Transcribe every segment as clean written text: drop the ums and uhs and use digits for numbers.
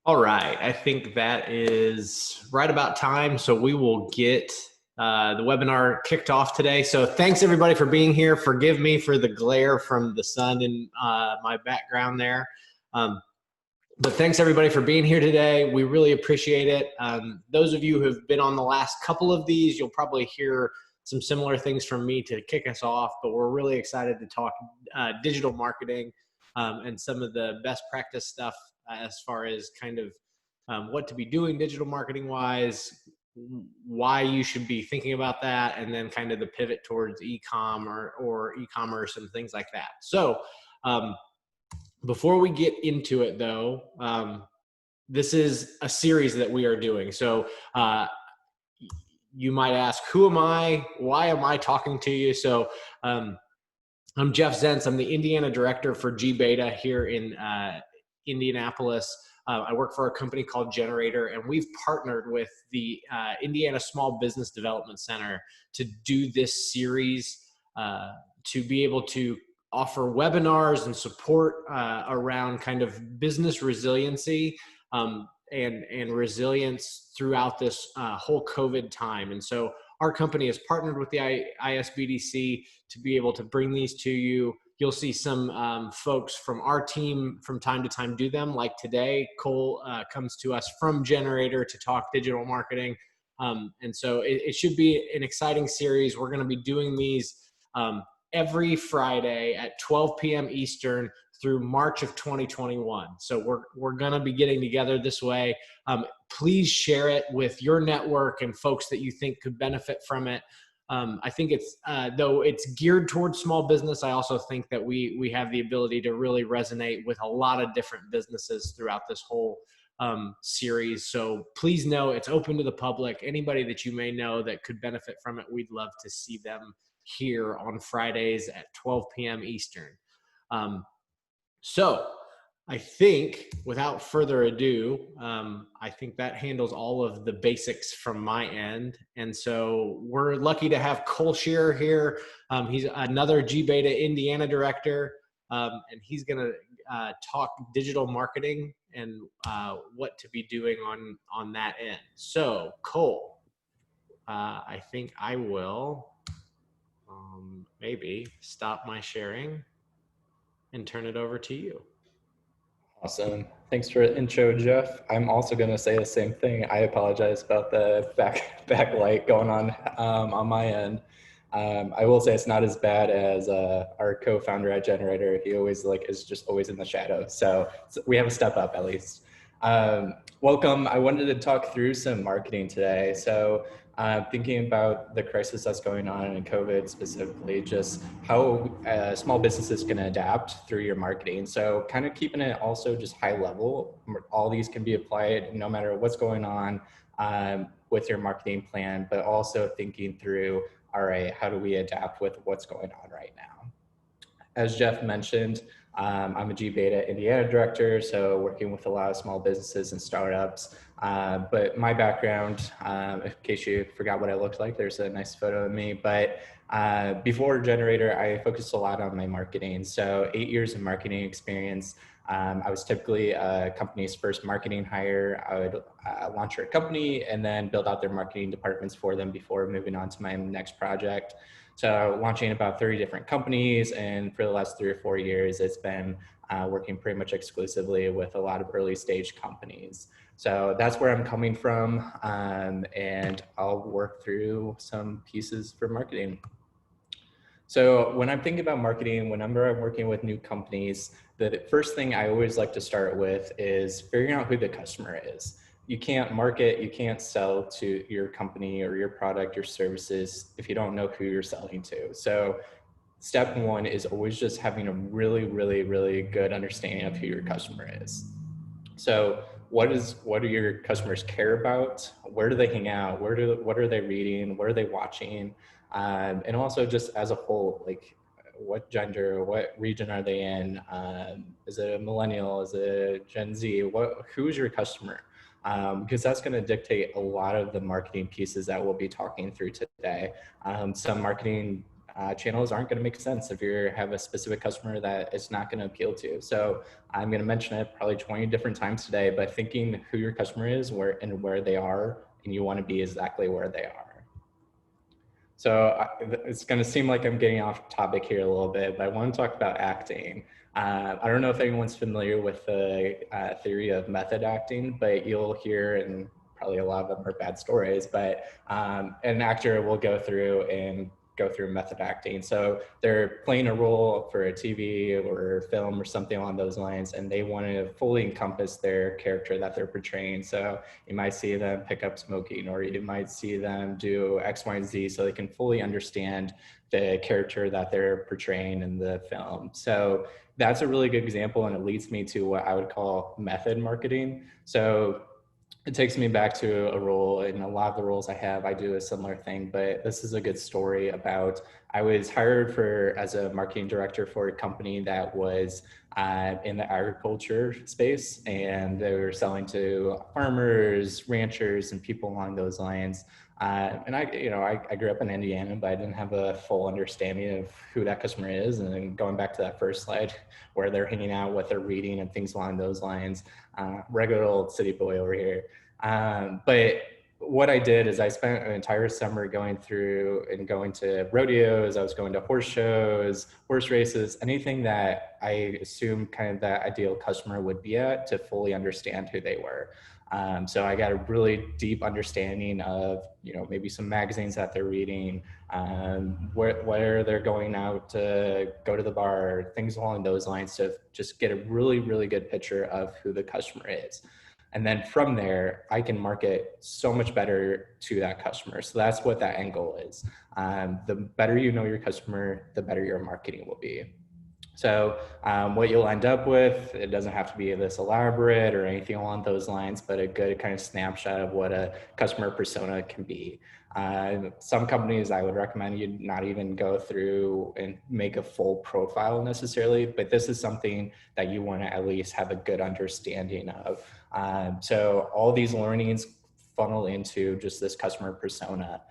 All right, I think that is right about time. So we will get the webinar kicked off today. So thanks everybody for being here. Forgive me for the glare from the sun in my background there. But thanks everybody for being here today. We really appreciate it. Those of you who have been on the last couple of these, you'll probably hear some similar things from me to kick us off, but we're really excited to talk digital marketing and some of the best practice stuff as far as kind of what to be doing digital marketing wise, why you should be thinking about that, and then kind of the pivot towards e-com or e-commerce and things like that. So before we get into it though, this is a series that we are doing. So you might ask, who am I? Why am I talking to you? So I'm Jeff Zentz. I'm the Indiana director for gBeta here in Indianapolis. I work for a company called Generator, and we've partnered with the Indiana Small Business Development Center to do this series to be able to offer webinars and support around kind of business resiliency and resilience throughout this whole COVID time. And so our company has partnered with the ISBDC to be able to bring these to you. You'll see some folks from our team from time to time do them. Like today, Cole comes to us from Generator to talk digital marketing. And so it should be an exciting series. We're going to be doing these every Friday at 12 p.m. Eastern through March of 2021. So we're going to be getting together this way. Please share it with your network and folks that you think could benefit from it. I think it's, though it's geared towards small business, I also think that we have the ability to really resonate with a lot of different businesses throughout this whole series. So please know it's open to the public. Anybody that you may know that could benefit from it, we'd love to see them here on Fridays at 12 p.m. Eastern. So I think without further ado, I think that handles all of the basics from my end. And so we're lucky to have Cole Shearer here. He's another gBeta Indiana director, and he's going to talk digital marketing and what to be doing on that end. So Cole, I think I will maybe stop my sharing and turn it over to you. Awesome. Thanks for the intro, Jeff. I'm also going to say the same thing. I apologize about the backlight going on my end. I will say it's not as bad as our co-founder at Generator. He always is just always in the shadow. So we have a step up at least. Welcome. I wanted to talk through some marketing today. So thinking about the crisis that's going on in COVID specifically, just how small businesses can adapt through your marketing. So kind of keeping it also just high level. All these can be applied no matter what's going on with your marketing plan, but also thinking through, all right, how do we adapt with what's going on right now? As Jeff mentioned, I'm a gBeta Indiana director, so working with a lot of small businesses and startups. But my background, in case you forgot what I looked like, there's a nice photo of me. But before Generator, I focused a lot on my marketing. So 8 years of marketing experience. I was typically a company's first marketing hire. I would launch a company and then build out their marketing departments for them before moving on to my next project. So launching about 30 different companies, and for the last 3 or 4 years, it's been working pretty much exclusively with a lot of early stage companies. So that's where I'm coming from, and I'll work through some pieces for marketing. So when I'm thinking about marketing, whenever I'm working with new companies, the first thing I always like to start with is figuring out who the customer is. You can't market, you can't sell to your company or your product, your services, if you don't know who you're selling to. So step one is always just having a really, really, really good understanding of who your customer is. So what do your customers care about? Where do they hang out? What are they reading? What are they watching? And also just as a whole, like what gender, what region are they in? Is it a millennial? Is it Gen Z? Who's your customer? Because that's going to dictate a lot of the marketing pieces that we'll be talking through today. Some marketing channels aren't going to make sense if you have a specific customer that it's not going to appeal to. So I'm going to mention it probably 20 different times today, but thinking who your customer is, where they are, and you want to be exactly where they are. So it's going to seem like I'm getting off topic here a little bit, but I want to talk about acting. I don't know if anyone's familiar with the theory of method acting, but you'll hear, and probably a lot of them are bad stories, but an actor will go through method acting. So they're playing a role for a TV or film or something along those lines, and they want to fully encompass their character that they're portraying. So you might see them pick up smoking, or you might see them do X, Y, and Z, so they can fully understand the character that they're portraying in the film. So that's a really good example, and it leads me to what I would call method marketing. So it takes me back to a role. In a lot of the roles I have, I do a similar thing, but this is a good story about, I was hired as a marketing director for a company that was in the agriculture space, and they were selling to farmers, ranchers, and people along those lines. And I grew up in Indiana, but I didn't have a full understanding of who that customer is. And then going back to that first slide where they're hanging out, what they're reading, and things along those lines, regular old city boy over here. But what I did is I spent an entire summer going to rodeos. I was going to horse shows, horse races, anything that I assumed kind of that ideal customer would be at, to fully understand who they were. So I got a really deep understanding of, maybe some magazines that they're reading, where they're going out to go to the bar, things along those lines, to just get a really, really good picture of who the customer is. And then from there, I can market so much better to that customer. So that's what that end goal is. The better you know your customer, the better your marketing will be. So what you'll end up with, it doesn't have to be this elaborate or anything along those lines, but a good kind of snapshot of what a customer persona can be. Some companies, I would recommend you not even go through and make a full profile necessarily, but this is something that you want to at least have a good understanding of. So all these learnings funnel into just this customer persona.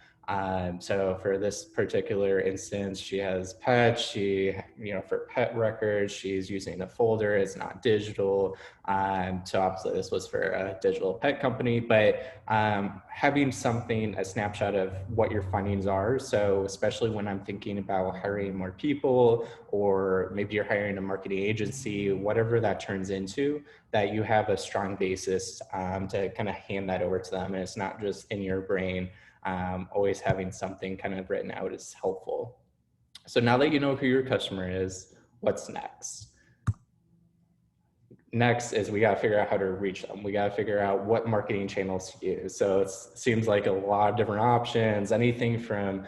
So for this particular instance, she has pets. For pet records, she's using a folder. It's not digital. So obviously this was for a digital pet company, but having a snapshot of what your findings are. So especially when I'm thinking about hiring more people, or maybe you're hiring a marketing agency, whatever that turns into, that you have a strong basis to kind of hand that over to them. And it's not just in your brain. Always having something kind of written out is helpful. So now that you know who your customer is, what's next? Next is we got to figure out how to reach them. We got to figure out what marketing channels to use. So it seems like a lot of different options, anything from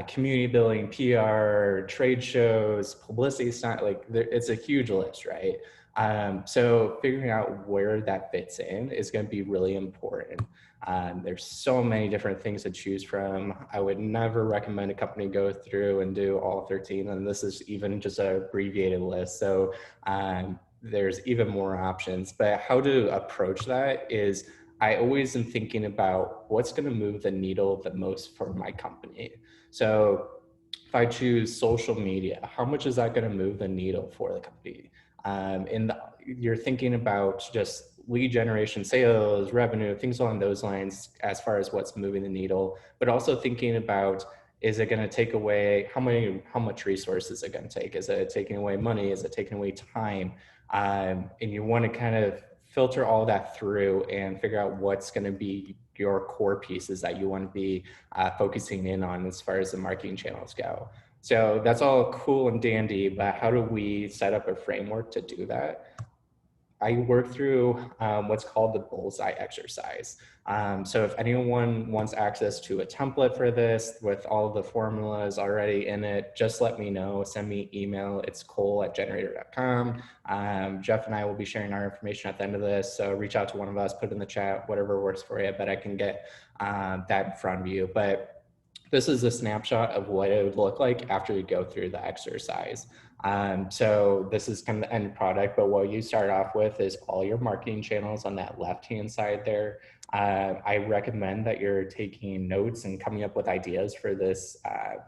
community building, PR, trade shows, publicity stunt, like it's a huge list, right? So figuring out where that fits in is going to be really important. There's so many different things to choose from. I would never recommend a company go through and do all 13, and this is even just an abbreviated list. So there's even more options. But how to approach that is I always am thinking about what's going to move the needle the most for my company. So if I choose social media, how much is that going to move the needle for the company? You're thinking about just lead generation, sales, revenue, things along those lines as far as what's moving the needle, but also thinking about, is it going to take away how much resources is it going to take? Is it taking away money? Is it taking away time? And you want to kind of filter all that through and figure out what's going to be your core pieces that you want to be focusing in on as far as the marketing channels go. So that's all cool and dandy, but how do we set up a framework to do that? I work through what's called the BULLSEYE exercise. So if anyone wants access to a template for this with all the formulas already in it, just let me know, send me email. It's cole@generator.com. Jeff and I will be sharing our information at the end of this. So reach out to one of us, put it in the chat, whatever works for you, but I can get that in front of you. But this is a snapshot of what it would look like after you go through the exercise. So this is kind of the end product, but what you start off with is all your marketing channels on that left-hand side there. I recommend that you're taking notes and coming up with ideas for this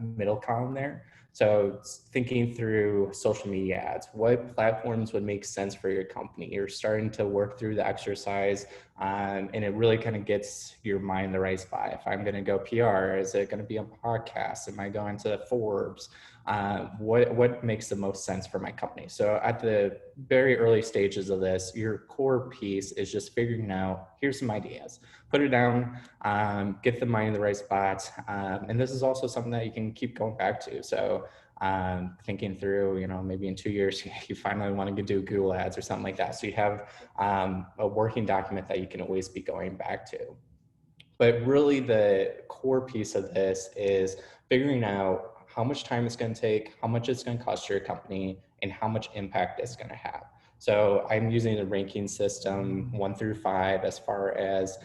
middle column there. So thinking through social media ads, what platforms would make sense for your company? You're starting to work through the exercise and it really kind of gets your mind in the right spot. If I'm going to go PR, is it going to be a podcast? Am I going to Forbes? What makes the most sense for my company? So at the very early stages of this, your core piece is just figuring out, here's some ideas, put it down, get the mind in the right spot. And this is also something that you can keep going back to. So thinking through, maybe in 2 years, you finally want to do Google ads or something like that. So you have a working document that you can always be going back to. But really the core piece of this is figuring out how much time it's going to take, how much it's going to cost your company, and how much impact it's going to have. So I'm using the ranking system 1 through 5 as far as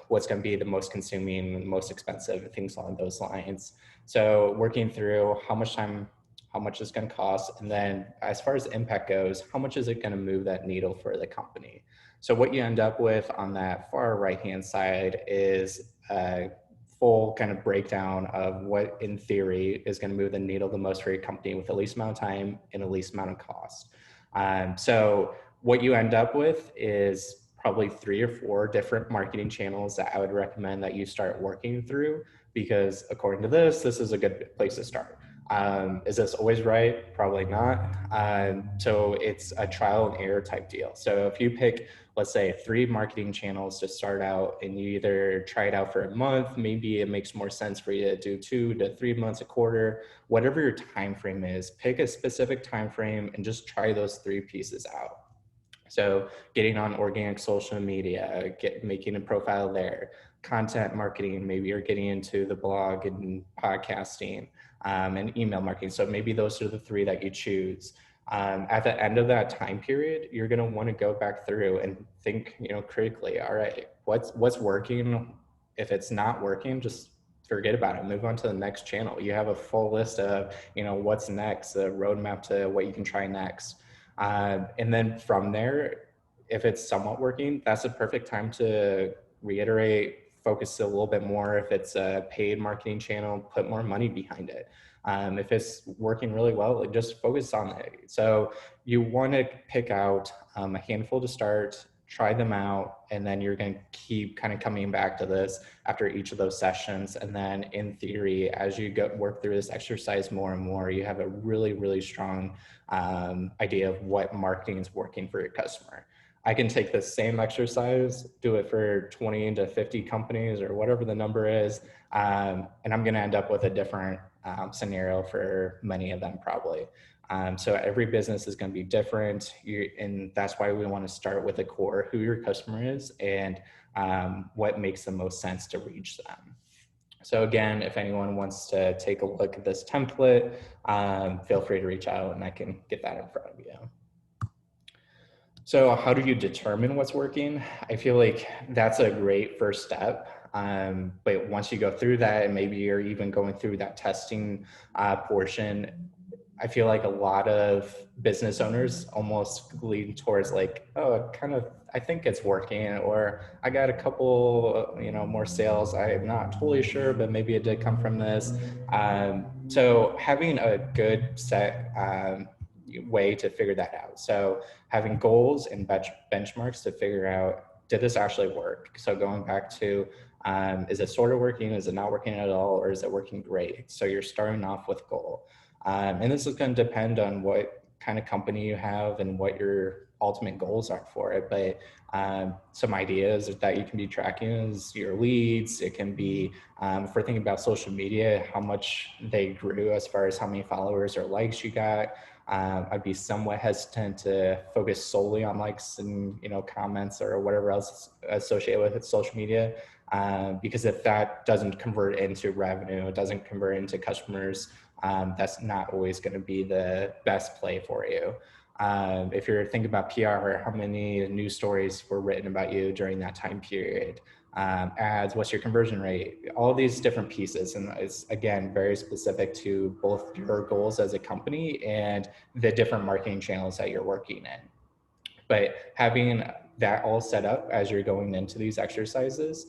what's going to be the most consuming, most expensive, things along those lines. So working through how much time, how much it's going to cost, and then as far as impact goes, how much is it going to move that needle for the company? So what you end up with on that far right-hand side is a full kind of breakdown of what in theory is going to move the needle the most for your company with the least amount of time and the least amount of cost. So what you end up with is probably 3 or 4 different marketing channels that I would recommend that you start working through, because according to this is a good place to start. Is this always right? Probably not. So it's a trial and error type deal. So if you pick, let's say 3 marketing channels to start out and you either try it out for a month, maybe it makes more sense for you to do 2 to 3 months, a quarter, whatever your time frame is, pick a specific time frame and just try those 3 pieces out. So getting on organic social media, making a profile there, content marketing, maybe you're getting into the blog and podcasting and email marketing. So maybe those are the 3 that you choose. At the end of that time period, you're going to want to go back through and think, critically, all right, what's working? If it's not working, just forget about it. Move on to the next channel. You have a full list of, what's next, a roadmap to what you can try next. And then from there, if it's somewhat working, that's a perfect time to reiterate, focus a little bit more. If it's a paid marketing channel, put more money behind it. If it's working really well, just focus on it. So you want to pick out a handful to start, try them out, and then you're going to keep kind of coming back to this after each of those sessions. And then in theory, as you work through this exercise more and more, you have a really, really strong idea of what marketing is working for your customer. I can take the same exercise, do it for 20 to 50 companies or whatever the number is, and I'm going to end up with a different scenario for many of them probably. So every business is going to be different, and that's why we want to start with the core, who your customer is, and what makes the most sense to reach them. So again, if anyone wants to take a look at this template, feel free to reach out and I can get that in front of you. So how do you determine what's working? I feel like that's a great first step. But once you go through that, and maybe you're even going through that testing portion, I feel like a lot of business owners almost lean towards like, oh, I think it's working, or I got a couple, more sales. I'm not totally sure, but maybe it did come from this. So having a good set way to figure that out. So having goals and benchmarks to figure out, did this actually work? So going back to, is it sort of working? Is it not working at all? Or is it working great? So you're starting off with goal. And this is going to depend on what kind of company you have and what your ultimate goals are for it. But some ideas that you can be tracking is your leads. It can be, if we're thinking about social media, how much they grew as far as how many followers or likes you got. I'd be somewhat hesitant to focus solely on likes and comments or whatever else associated with social media, because if that doesn't convert into revenue, it doesn't convert into customers, that's not always going to be the best play for you. If you're thinking about PR, how many news stories were written about you during that time period? Ads, what's your conversion rate? All these different pieces. And it's, again, very specific to both your goals as a company and the different marketing channels that you're working in. But having that all set up as you're going into these exercises,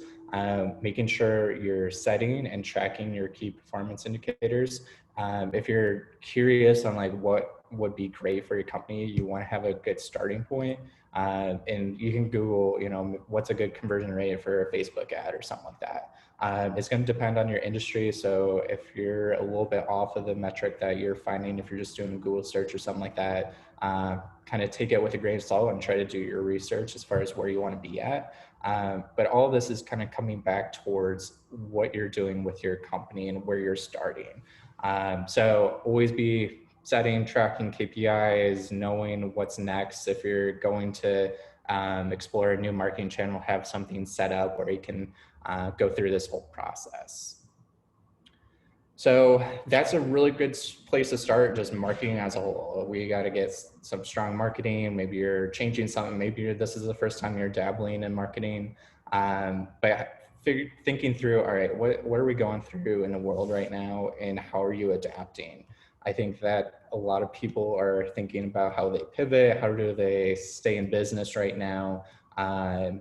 making sure you're setting and tracking your key performance indicators. If you're curious on like what would be great for your company, you want to have a good starting point. And you can Google, what's a good conversion rate for a Facebook ad or something like that. It's going to depend on your industry. So if you're a little bit off of the metric that you're finding, if you're just doing a Google search or something like that, kind of take it with a grain of salt and try to do your research as far as where you want to be at. But all of this is kind of coming back towards what you're doing with your company and where you're starting. So always be setting, tracking KPIs, knowing what's next. If you're going to explore a new marketing channel, have something set up where you can go through this whole process. So that's a really good place to start, just marketing as a whole. We got to get some strong marketing. Maybe you're changing something. Maybe this is the first time you're dabbling in marketing. But thinking through, all right, what are we going through in the world right now, and how are you adapting? I think that a lot of people are thinking about how they pivot, how do they stay in business right now.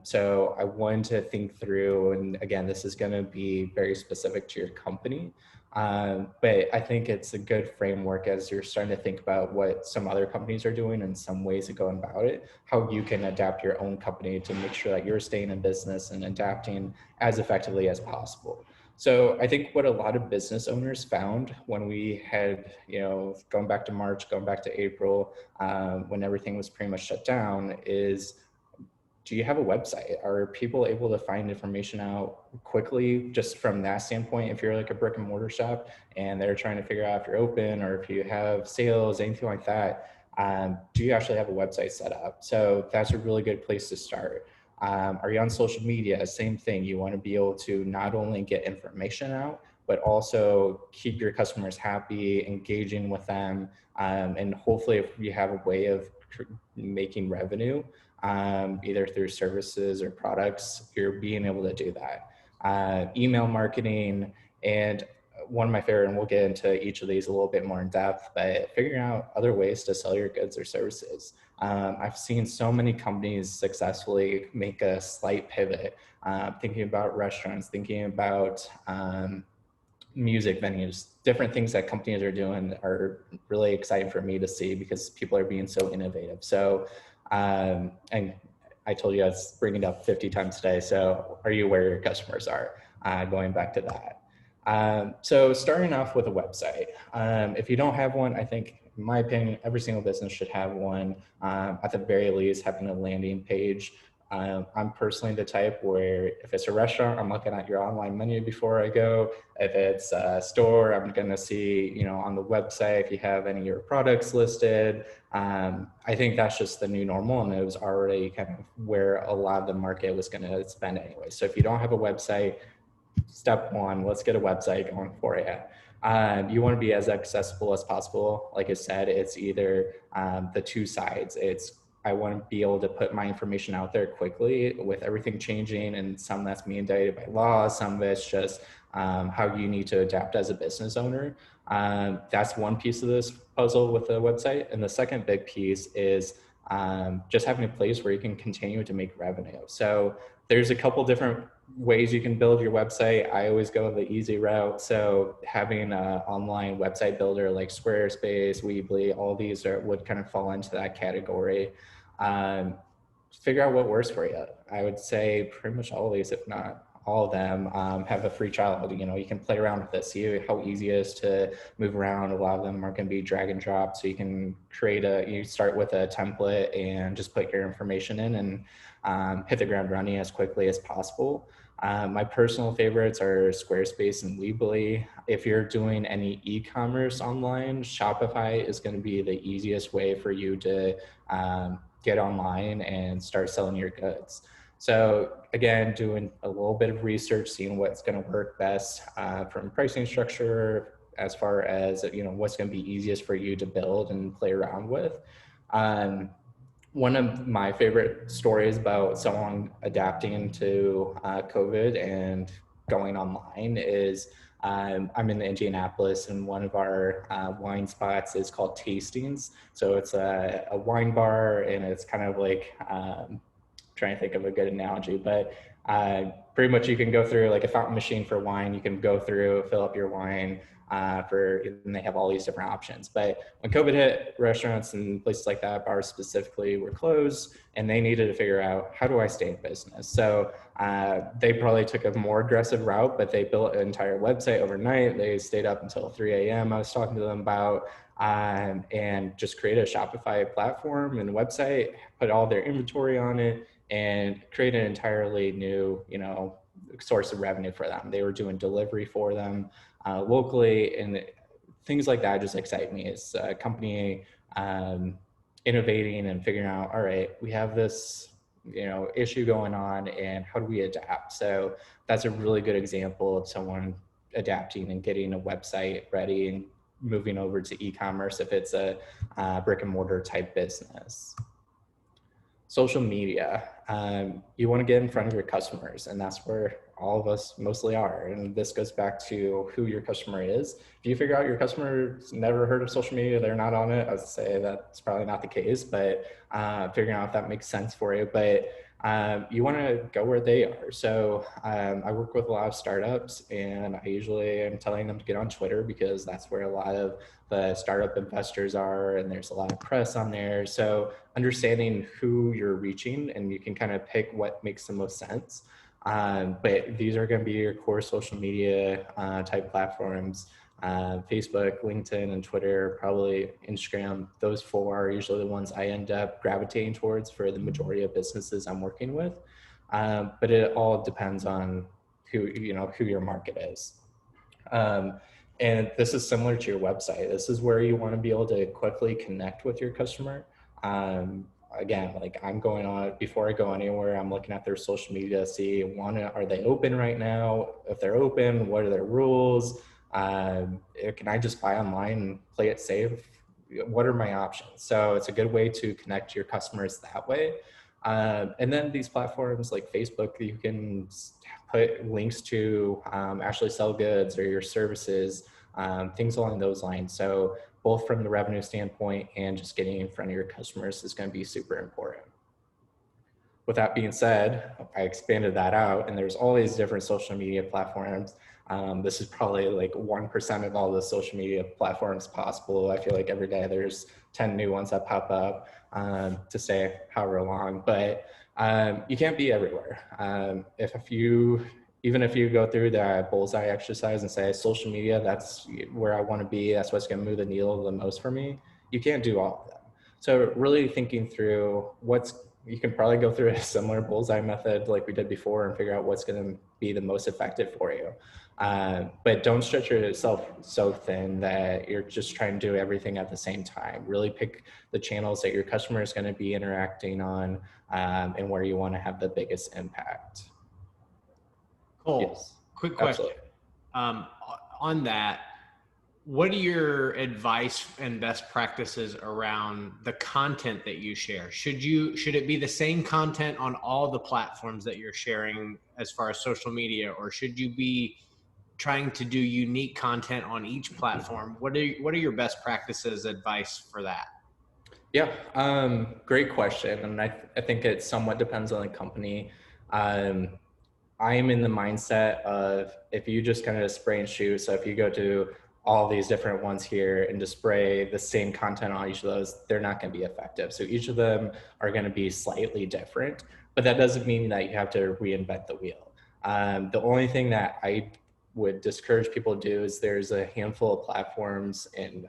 So I wanted to think through, and again, this is going to be very specific to your company. But I think it's a good framework as you're starting to think about what some other companies are doing and some ways of going about it, how you can adapt your own company to make sure that you're staying in business and adapting as effectively as possible. So I think what a lot of business owners found when we had, going back to March, going back to April, when everything was pretty much shut down, is, do you have a website? Are people able to find information out quickly just from that standpoint? If you're like a brick and mortar shop and they're trying to figure out if you're open or if you have sales, anything like that, do you actually have a website set up? So that's a really good place to start. Are you on social media? Same thing. You want to be able to not only get information out, but also keep your customers happy, engaging with them. And hopefully if you have a way of making revenue, either through services or products, you're being able to do that. Email marketing, and one of my favorite, and we'll get into each of these a little bit more in depth, but figuring out other ways to sell your goods or services. I've seen so many companies successfully make a slight pivot, thinking about restaurants, thinking about music venues, different things that companies are doing are really exciting for me to see because people are being so innovative. So, and I told you I was bringing it up 50 times today. So are you aware your customers are? Going back to that. So starting off with a website. If you don't have one, I think, in my opinion, every single business should have one. At the very least, having a landing page I'm personally the type where if it's a restaurant, I'm looking at your online menu before I go. If it's a store, I'm going to see, on the website if you have any of your products listed. I think that's just the new normal, and it was already kind of where a lot of the market was going to spend anyway. So if you don't have a website, step one, let's get a website going for you. You want to be as accessible as possible. Like I said, it's either the two sides. I want to be able to put my information out there quickly with everything changing, and some that's mandated by law, some of it's just how you need to adapt as a business owner. That's one piece of this puzzle with the website. And the second big piece is just having a place where you can continue to make revenue. So there's a couple different ways you can build your website. I always go the easy route. So having an online website builder like Squarespace, Weebly, all these would kind of fall into that category. Figure out what works for you. I would say pretty much all of these, if not all of them, have a free trial. You can play around with this, see how easy it is to move around. A lot of them are going to be drag and drop. So you can you start with a template and just put your information in and hit the ground running as quickly as possible. My personal favorites are Squarespace and Weebly. If you're doing any e-commerce online, Shopify is going to be the easiest way for you to get online and start selling your goods. So again, doing a little bit of research, seeing what's going to work best from pricing structure, as far as what's going to be easiest for you to build and play around with. One of my favorite stories about someone adapting to COVID and going online is I'm in Indianapolis, and one of our wine spots is called Tastings. So it's a wine bar, and it's kind of like, trying to think of a good analogy, but pretty much you can go through like a fountain machine for wine. You can go through, fill up your wine, and they have all these different options. But when COVID hit, restaurants and places like that, bars specifically, were closed, and they needed to figure out, how do I stay in business? So they probably took a more aggressive route, but they built an entire website overnight. They stayed up until 3 a.m. I was talking to them about, and just created a Shopify platform and website, put all their inventory on it, and create an entirely new, source of revenue for them. They were doing delivery for them locally, and things like that just excite me. It's a company innovating and figuring out, all right, we have this, issue going on, and how do we adapt? So that's a really good example of someone adapting and getting a website ready and moving over to e-commerce if it's a brick and mortar type business. Social media, you want to get in front of your customers, and that's where all of us mostly are. And this goes back to who your customer is. If you figure out your customer's never heard of social media, they're not on it, I would say that's probably not the case, but figuring out if that makes sense for you. But you want to go where they are. So I work with a lot of startups, and I usually am telling them to get on Twitter, because that's where a lot of the startup investors are, and there's a lot of press on there. So understanding who you're reaching, and you can kind of pick what makes the most sense. But these are going to be your core social media type platforms. Facebook, LinkedIn, and Twitter, probably Instagram. Those four are usually the ones I end up gravitating towards for the majority of businesses I'm working with. But it all depends on who your market is. And this is similar to your website. This is where you want to be able to quickly connect with your customer. Again, like I'm going on it before I go anywhere, I'm looking at their social media, see are they open right now? If they're open, what are their rules? Can I just buy online and play it safe? What are my options? So it's a good way to connect to your customers that way. And then these platforms like Facebook, you can put links to actually sell goods or your services, things along those lines. So both from the revenue standpoint and just getting in front of your customers is going to be super important. With that being said, I expanded that out, and there's all these different social media platforms. This is probably like 1% of all the social media platforms possible. I feel like every day there's 10 new ones that pop up to say however long, but you can't be everywhere. Even if you go through the bullseye exercise and say social media, that's where I want to be, that's what's going to move the needle the most for me, you can't do all of them. So really thinking through what's you can probably go through a similar bullseye method like we did before and figure out what's going to be the most effective for you. But don't stretch yourself so thin that you're just trying to do everything at the same time. Really pick the channels that your customer is going to be interacting on, and where you want to have the biggest impact. Cole, Yes, quick question. absolutely. On that, what are your advice and best practices around the content that you share? Should it be the same content on all the platforms that you're sharing as far as social media, or should you be trying to do unique content on each platform? What are your best practices advice for that? Yeah, great question. And I think it somewhat depends on the company. Um, I'm in the mindset of, if you just kind of spray and shoot, so if you go to all these different ones here and just spray the same content on each of those, they're not going to be effective. So each of them are going to be slightly different, but that doesn't mean that you have to reinvent the wheel. The only thing that I would discourage people to do is, there's a handful of platforms and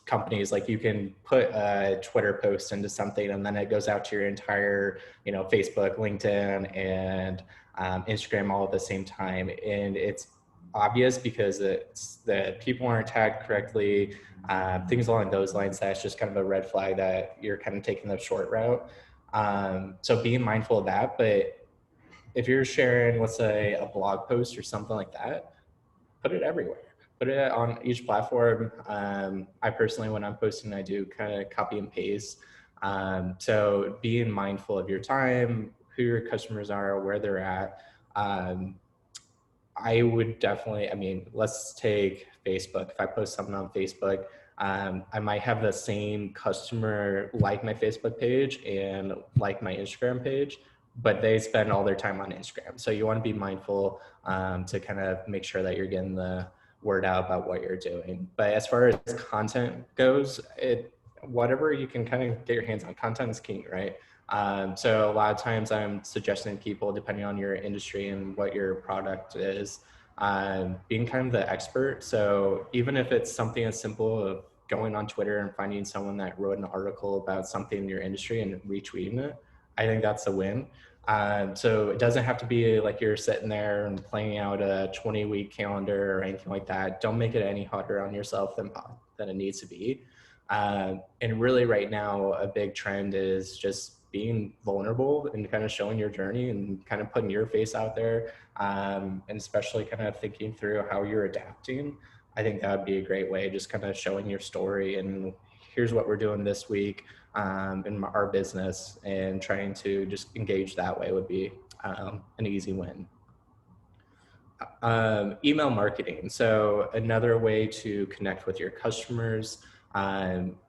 companies, like you can put a Twitter post into something and then it goes out to your entire, Facebook, LinkedIn, and Instagram all at the same time. And it's obvious because it's that people aren't tagged correctly, things along those lines. That's just kind of a red flag that you're kind of taking the short route. So being mindful of that. But if you're sharing, let's say, a blog post or something like that, put it everywhere. Put it on each platform. I personally, when I'm posting, I do kind of copy and paste. So being mindful of your time, who your customers are, where they're at. I would definitely, let's take Facebook. If I post something on Facebook, I might have the same customer like my Facebook page and like my Instagram page, but they spend all their time on Instagram. So you want to be mindful to kind of make sure that you're getting the word out about what you're doing. But as far as content goes, whatever you can kind of get your hands on, content is king, right? So a lot of times I'm suggesting people, depending on your industry and what your product is, being kind of the expert. So even if it's something as simple of going on Twitter and finding someone that wrote an article about something in your industry and retweeting it, I think that's a win. So it doesn't have to be like you're sitting there and playing out a 20-week calendar or anything like that. Don't make it any harder on yourself than it needs to be. And really right now, a big trend is just being vulnerable and kind of showing your journey and kind of putting your face out there, and especially kind of thinking through how you're adapting. I think that would be a great way, just kind of showing your story and here's what we're doing this week in our business, and trying to just engage that way would be an easy win. Email marketing. So another way to connect with your customers,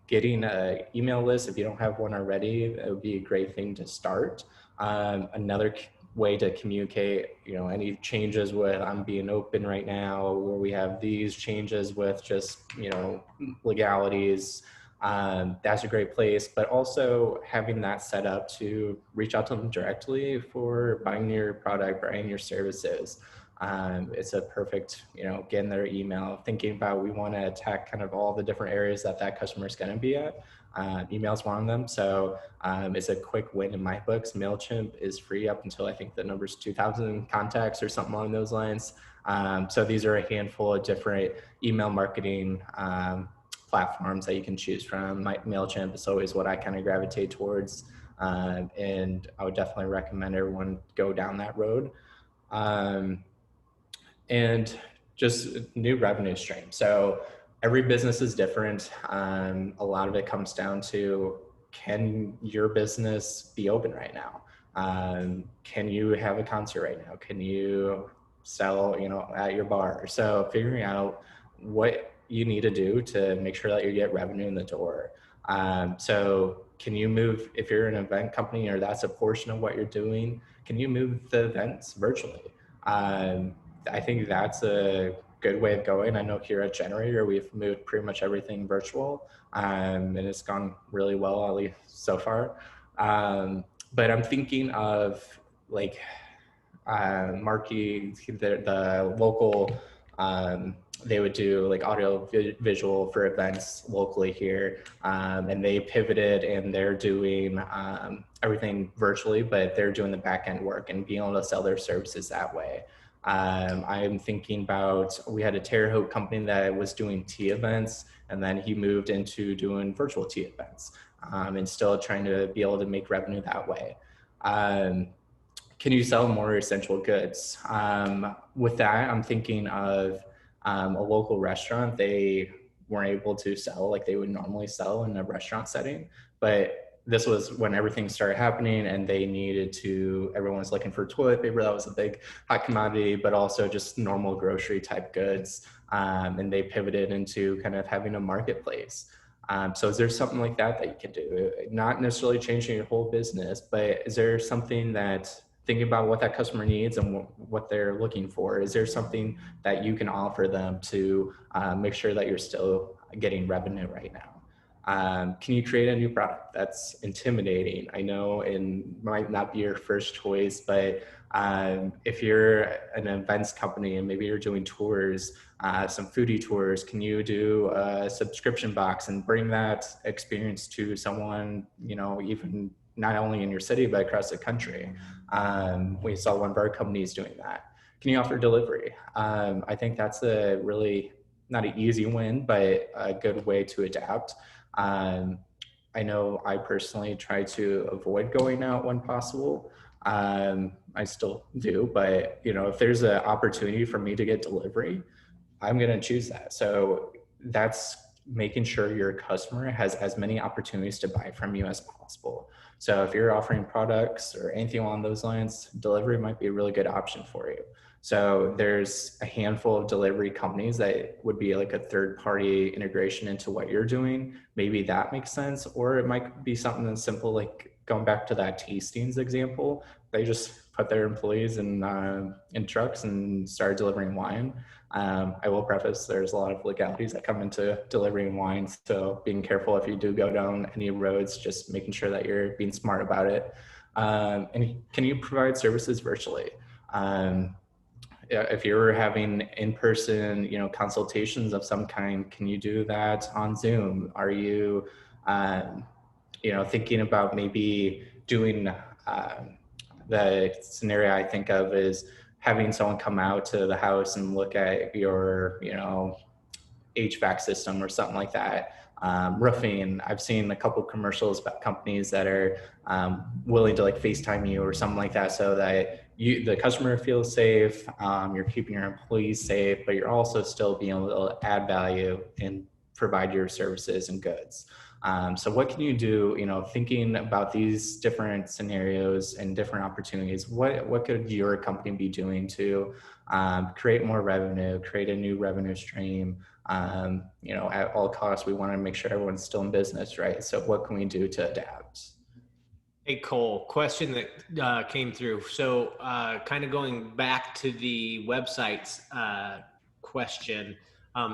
getting an email list. If you don't have one already, it would be a great thing to start. Another way to communicate, any changes with, I'm being open right now, where we have these changes with just, legalities. That's a great place, but also having that set up to reach out to them directly for buying your product, buying your services. It's a perfect, getting their email, thinking about, we want to attack kind of all the different areas that customer is going to be at. Email is one of them. So it's a quick win in my books. MailChimp is free up until I think the number's 2,000 contacts or something along those lines. So these are a handful of different email marketing platforms that you can choose from. MailChimp is always what I kind of gravitate towards. And I would definitely recommend everyone go down that road. And just new revenue stream. So every business is different. A lot of it comes down to, can your business be open right now? Can you have a concert right now? Can you sell, at your bar? So figuring out what you need to do to make sure that you get revenue in the door. So can you move, if you're an event company or that's a portion of what you're doing, can you move the events virtually? I think that's a good way of going. I know here at Generator, we've moved pretty much everything virtual, and it's gone really well, at least so far. But I'm thinking of like marquee, the local they would do like audio visual for events locally here. And they pivoted and they're doing everything virtually, but they're doing the back end work and being able to sell their services that way. I'm thinking about, we had a Terre Haute company that was doing tea events, and then he moved into doing virtual tea events, and still trying to be able to make revenue that way. Can you sell more essential goods? With that, I'm thinking of a local restaurant. They weren't able to sell like they would normally sell in a restaurant setting, but this was when everything started happening and they needed to, everyone was looking for toilet paper. That was a big hot commodity, but also just normal grocery type goods. And they pivoted into kind of having a marketplace. So is there something like that that you can do? Not necessarily changing your whole business, but is there something that, thinking about what that customer needs and what they're looking for, is there something that you can offer them to make sure that you're still getting revenue right now? Can you create a new product that's intimidating? I know it might not be your first choice, but if you're an events company and maybe you're doing tours, some foodie tours, can you do a subscription box and bring that experience to someone, you know, even not only in your city, but across the country? We saw one of our companies doing that. Can you offer delivery? I think that's a really, not an easy win, but a good way to adapt. I know I personally try to avoid going out when possible. I still do, but you know, if there's an opportunity for me to get delivery, I'm going to choose that. So that's making sure your customer has as many opportunities to buy from you as possible. So if you're offering products or anything along those lines, delivery might be a really good option for you. So there's a handful of delivery companies that would be like a third party integration into what you're doing. Maybe that makes sense. Or it might be something that's simple, like going back to that tastings example. They just put their employees in trucks and started delivering wine. I will preface, there's a lot of legalities that come into delivering wine. So being careful if you do go down any roads, just making sure that you're being smart about it. And can you provide services virtually? If you're having in-person, you know, consultations of some kind, can you do that on Zoom? Are you, you know, thinking about maybe doing, the scenario I think of is having someone come out to the house and look at your, you know, HVAC system or something like that. Roofing, I've seen a couple commercials about companies that are willing to like FaceTime you or something like that, so that the customer feels safe, you're keeping your employees safe, but you're also still being able to add value and provide your services and goods. So what can you do, you know, thinking about these different scenarios and different opportunities, what could your company be doing to create more revenue, create a new revenue stream? You know, at all costs, we want to make sure everyone's still in business, right? So what can we do to adapt? Hey, Cole, question that came through. So kind of going back to the websites question.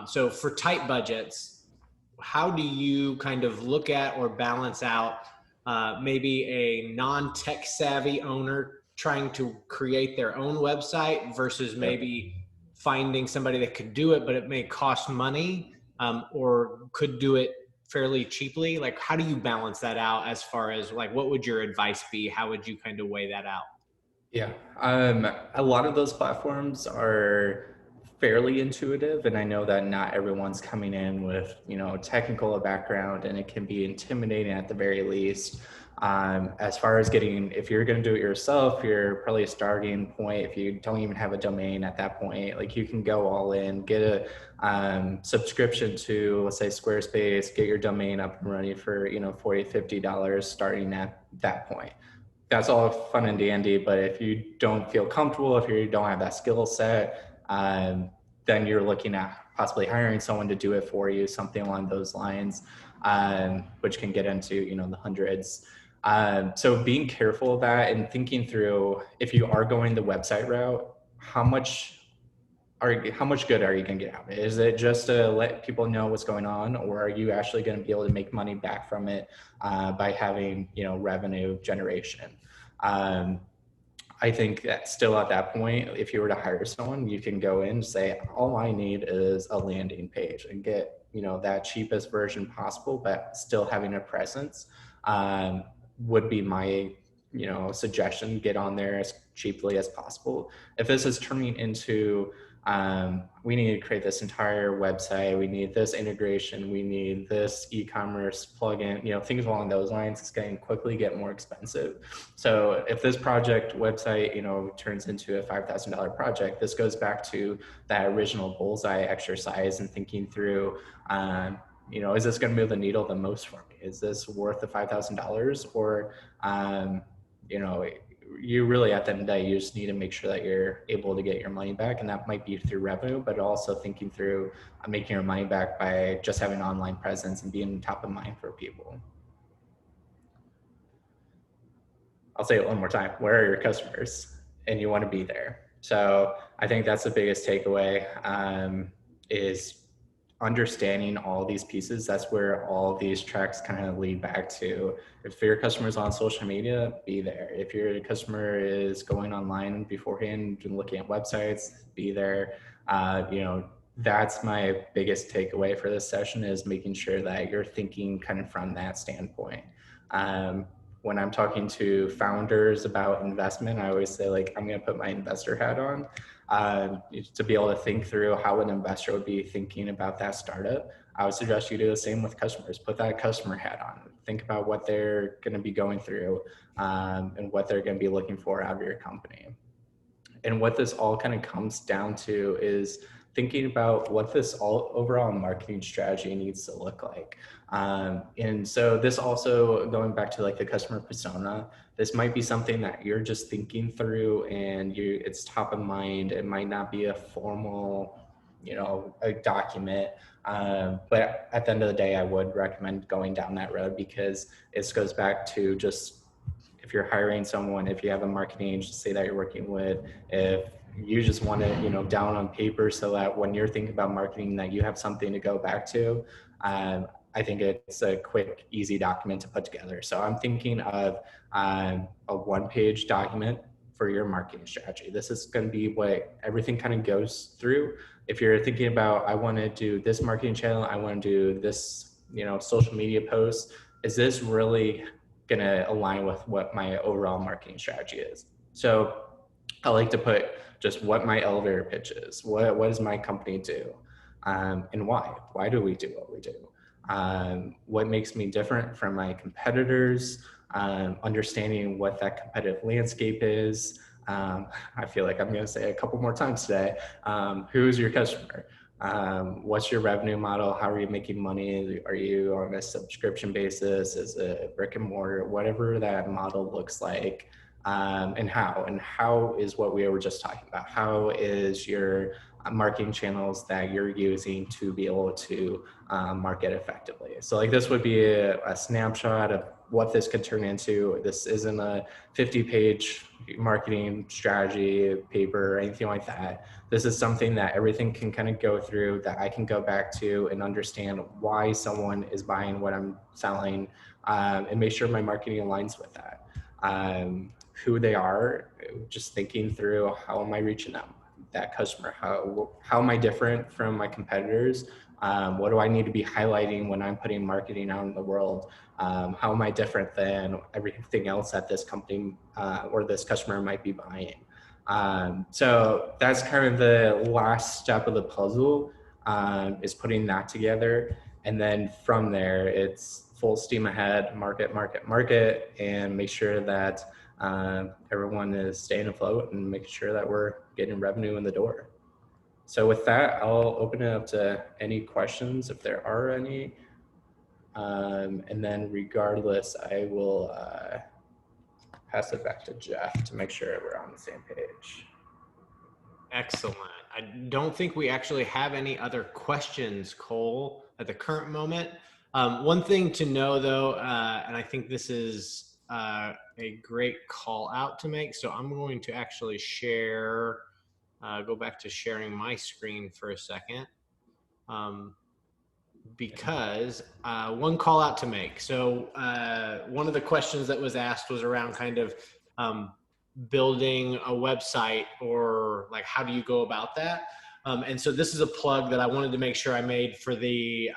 So for tight budgets, how do you kind of look at or balance out maybe a non-tech savvy owner trying to create their own website versus maybe finding somebody that could do it, but it may cost money, or could do it fairly cheaply? Like, how do you balance that out as far as like, what would your advice be? How would you kind of weigh that out? Yeah, a lot of those platforms are fairly intuitive, and I know that not everyone's coming in with, you know, technical background, and it can be intimidating at the very least. As far as getting, if you're going to do it yourself, you're probably a starting point. If you don't even have a domain at that point, like you can go all in, get a subscription to, let's say, Squarespace, get your domain up and running for, you know, $40, $50 starting at that point. That's all fun and dandy, but if you don't feel comfortable, if you don't have that skill set, then you're looking at possibly hiring someone to do it for you, something along those lines, which can get into, you know, the hundreds. So being careful of that and thinking through, if you are going the website route, how much good are you going to get out of it? Is it just to let people know what's going on, or are you actually going to be able to make money back from it by having, you know, revenue generation? I think that still at that point, if you were to hire someone, you can go in and say, all I need is a landing page and get, you know, that cheapest version possible, but still having a presence would be my, you know, suggestion. Get on there as cheaply as possible. If this is turning into we need to create this entire website, we need this integration, we need this e-commerce plugin, you know, things along those lines, it's going to quickly get more expensive. So if this project website, you know, turns into a $5,000 project, this goes back to that original bullseye exercise and thinking through, you know, is this going to move the needle the most for me? Is this worth the $5,000? Or, you know, you really, at the end of the day, you just need to make sure that you're able to get your money back. And that might be through revenue, but also thinking through making your money back by just having an online presence and being top of mind for people. I'll say it one more time. Where are your customers? And you want to be there. So I think that's the biggest takeaway, is understanding all these pieces. That's where all these tracks kind of lead back to. If your customer's on social media, be there. If your customer is going online beforehand and looking at websites, be there. You know, that's my biggest takeaway for this session, is making sure that you're thinking kind of from that standpoint. When I'm talking to founders about investment, I always say, like, I'm going to put my investor hat on, to be able to think through how an investor would be thinking about that startup. I would suggest you do the same with customers. Put that customer hat on. Think about what they're going to be going through, and what they're going to be looking for out of your company. And what this all kind of comes down to is thinking about what this overall marketing strategy needs to look like. And so this also, going back to like the customer persona, this might be something that you're just thinking through and it's top of mind. It might not be a formal, you know, a document. But at the end of the day, I would recommend going down that road, because it goes back to just, if you're hiring someone, if you have a marketing agency that you're working with, if you just want to, you know, down on paper so that when you're thinking about marketing, that you have something to go back to. I think it's a quick, easy document to put together. So I'm thinking of a one-page document for your marketing strategy. This is going to be what everything kind of goes through. If you're thinking about, I want to do this marketing channel, I want to do this, you know, social media posts, is this really going to align with what my overall marketing strategy is? So I like to put just what my elevator pitch is. What does my company do? And why? Why do we do what we do? What makes me different from my competitors? Understanding what that competitive landscape is. I feel like I'm going to say a couple more times today. Who's your customer? What's your revenue model? How are you making money? Are you on a subscription basis? Is it brick and mortar? Whatever that model looks like, and how is what we were just talking about. How is your marketing channels that you're using to be able to market effectively? So like this would be a snapshot of what this could turn into. This isn't a 50-page marketing strategy paper or anything like that. This is something that everything can kind of go through, that I can go back to and understand why someone is buying what I'm selling, and make sure my marketing aligns with that. Who they are, just thinking through, how am I reaching them, that customer? How am I different from my competitors? What do I need to be highlighting when I'm putting marketing out in the world? How am I different than everything else that this company or this customer might be buying? So that's kind of the last step of the puzzle, is putting that together. And then from there, it's full steam ahead, market, and make sure that everyone is staying afloat and making sure that we're getting revenue in the door. So with that, I'll open it up to any questions if there are any. And then regardless, I will pass it back to Jeff to make sure we're on the same page. Excellent. I don't think we actually have any other questions, Cole, at the current moment. One thing to know though, and I think this is a great call out to make. So I'm going to actually share, go back to sharing my screen for a second. Because one call out to make. So one of the questions that was asked was around kind of building a website, or like, how do you go about that? And so this is a plug that I wanted to make sure I made for the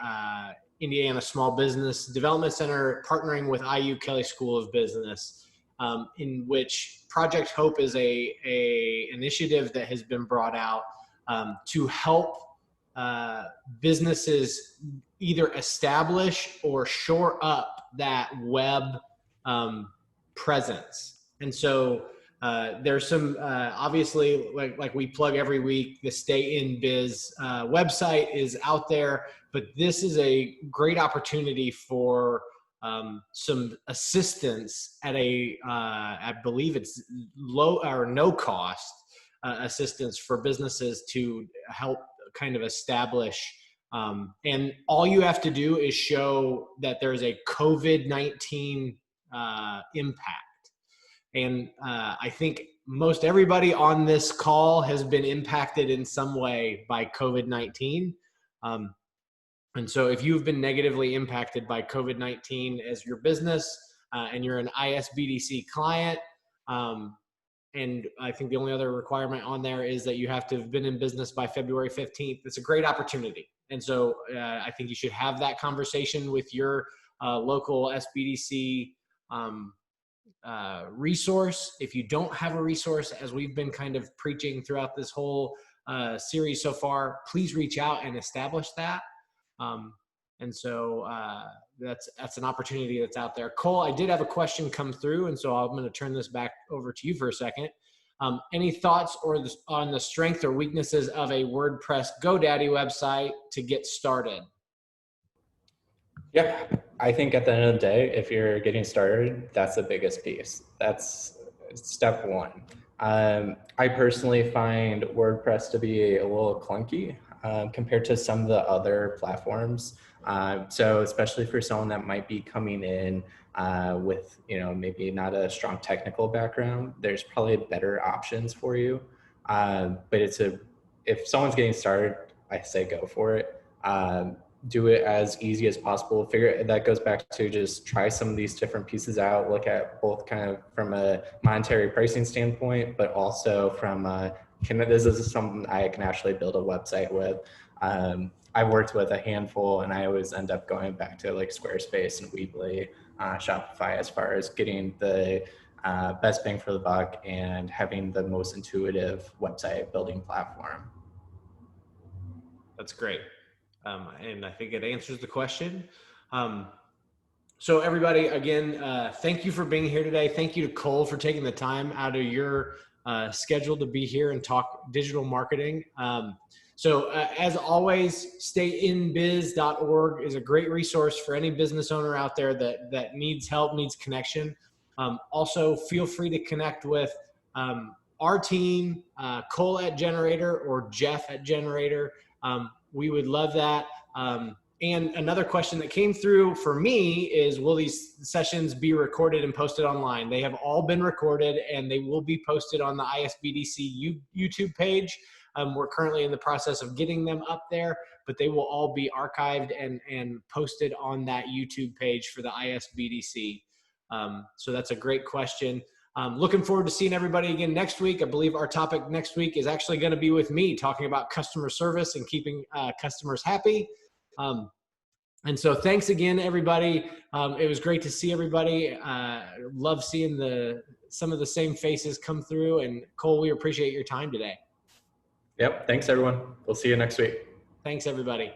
Indiana Small Business Development Center, partnering with IU Kelley School of Business, in which Project Hope is a initiative that has been brought out to help businesses either establish or shore up that web presence. And so there's some, obviously, like we plug every week, the Stay in Biz website is out there, but this is a great opportunity for some assistance at I believe it's low or no cost assistance for businesses to help kind of establish. And all you have to do is show that there's a COVID-19 impact. And I think most everybody on this call has been impacted in some way by COVID-19. And so if you've been negatively impacted by COVID-19 as your business and you're an ISBDC client, and I think the only other requirement on there is that you have to have been in business by February 15th. It's a great opportunity. And so I think you should have that conversation with your local SBDC resource. If you don't have a resource, as we've been kind of preaching throughout this whole series so far, please reach out and establish that. And so that's an opportunity that's out there. Cole, I did have a question come through, and so I'm going to turn this back over to you for a second. Any thoughts on the strength or weaknesses of a WordPress GoDaddy website to get started? Yeah, I think at the end of the day, if you're getting started, that's the biggest piece. That's step one. I personally find WordPress to be a little clunky compared to some of the other platforms. So especially for someone that might be coming in with, maybe not a strong technical background, there's probably better options for you. But if someone's getting started, I say go for it. Do it as easy as possible. That goes back to just try some of these different pieces out, look at both kind of from a monetary pricing standpoint, but also from this is something I can actually build a website with. I've worked with a handful, and I always end up going back to like Squarespace and Weebly, Shopify, as far as getting the best bang for the buck and having the most intuitive website building platform. That's great. And I think it answers the question. So everybody, again, thank you for being here today. Thank you to Cole for taking the time out of your schedule to be here and talk digital marketing. So as always, stayinbiz.org is a great resource for any business owner out there that needs help, needs connection. Also, feel free to connect with our team, Cole at Generator or Jeff at Generator. We would love that. And another question that came through for me is, will these sessions be recorded and posted online? They have all been recorded, and they will be posted on the ISBDC YouTube page. We're currently in the process of getting them up there, but they will all be archived and posted on that YouTube page for the ISBDC. So that's a great question. Looking forward to seeing everybody again next week. I believe our topic next week is actually going to be with me, talking about customer service and keeping customers happy. And so thanks again, everybody. It was great to see everybody. Love seeing some of the same faces come through. And Cole, we appreciate your time today. Yep. Thanks, everyone. We'll see you next week. Thanks, everybody.